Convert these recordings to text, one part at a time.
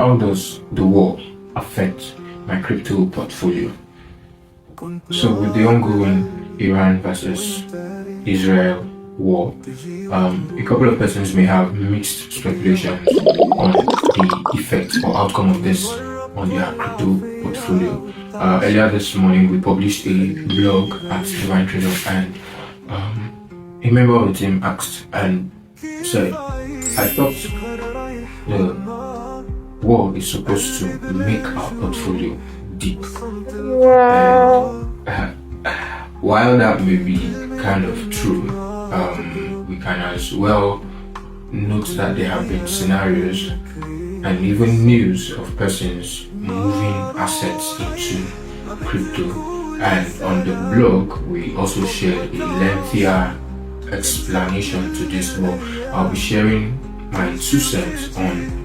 how does the war affect my crypto portfolio? So with the ongoing Iran versus Israel war, a couple of persons may have mixed speculations on the effect or outcome of this on their crypto portfolio. Earlier this morning, we published a blog at Divine Trader, and a member of the team asked and said, I thought the war is supposed to make our portfolio deep. And while that may be kind of true, we can as well note that there have been scenarios and even news of persons moving assets into crypto. And on the blog, we also shared a lengthier explanation to this. Well, I'll be sharing my 2 cents on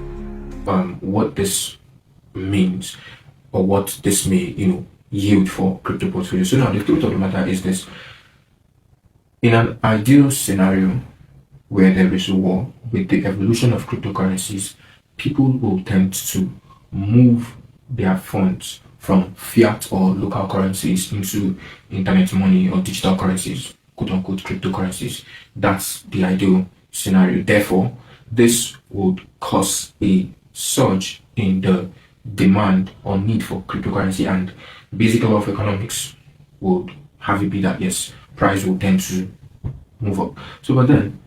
what this means or what this may, yield for crypto portfolio. So now the truth of the matter is this: in an ideal scenario where there is a war, with the evolution of cryptocurrencies, people will tend to move their funds from fiat or local currencies into internet money or digital currencies, quote unquote cryptocurrencies. That's the ideal scenario. Therefore, this would cause a surge in the demand or need for cryptocurrency, and basic law of economics would have it be that yes, price will tend to move up. So, but then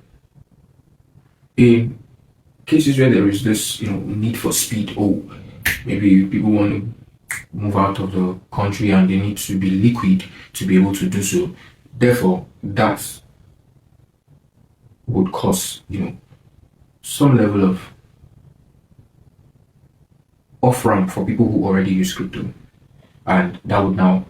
in cases where there is this, need for speed, or maybe people want to move out of the country and they need to be liquid to be able to do so. Therefore, that would cause, some level of off ramp for people who already use crypto, and that would now,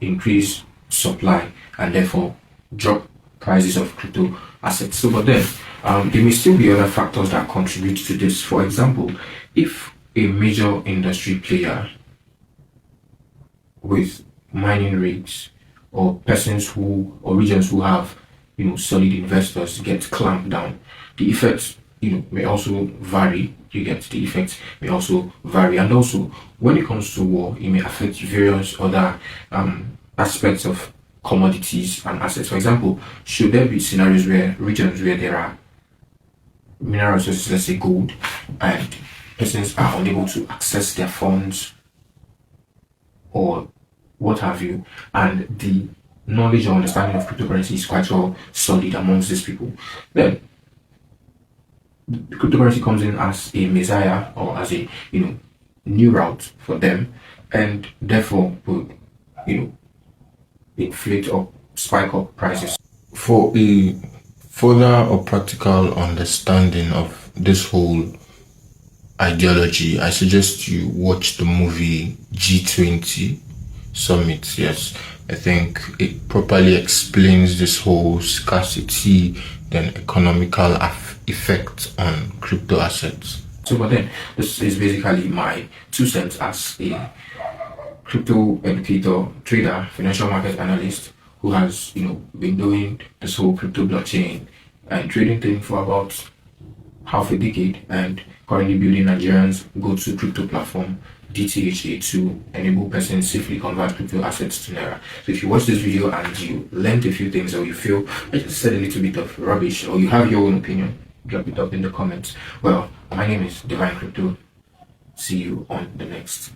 increase supply and therefore drop prices of crypto assets. So, but then there may still be other factors that contribute to this. For example, if a major industry player with mining rigs or persons who or regions who have solid investors get clamped down, the effects may also vary. You get the effects may also vary, and also when it comes to war, it may affect various other aspects of commodities and assets. For example, should there be scenarios where regions where there are mineral resources, let's say gold, and persons are unable to access their funds or what have you, and the knowledge or understanding of cryptocurrency is quite well solid amongst these people, then the cryptocurrency comes in as a messiah or as a new route for them, and therefore would inflate or spike up prices. For a further or practical understanding of this whole ideology, I suggest you watch the movie G20 Summit. Yes, I think it properly explains this whole scarcity, then economical effect on crypto assets. So, but then this is basically my 2 cents as a crypto educator, trader, financial market analyst who has been doing this whole crypto blockchain and trading thing for about half a decade, and currently building Nigerians go-to crypto platform DTHA to enable persons safely convert crypto assets to Naira. So if you watch this video and you learned a few things, or you feel I just said a little bit of rubbish, or you have your own opinion, drop it up in the comments. Well, my name is Divine Crypto. See you on the next.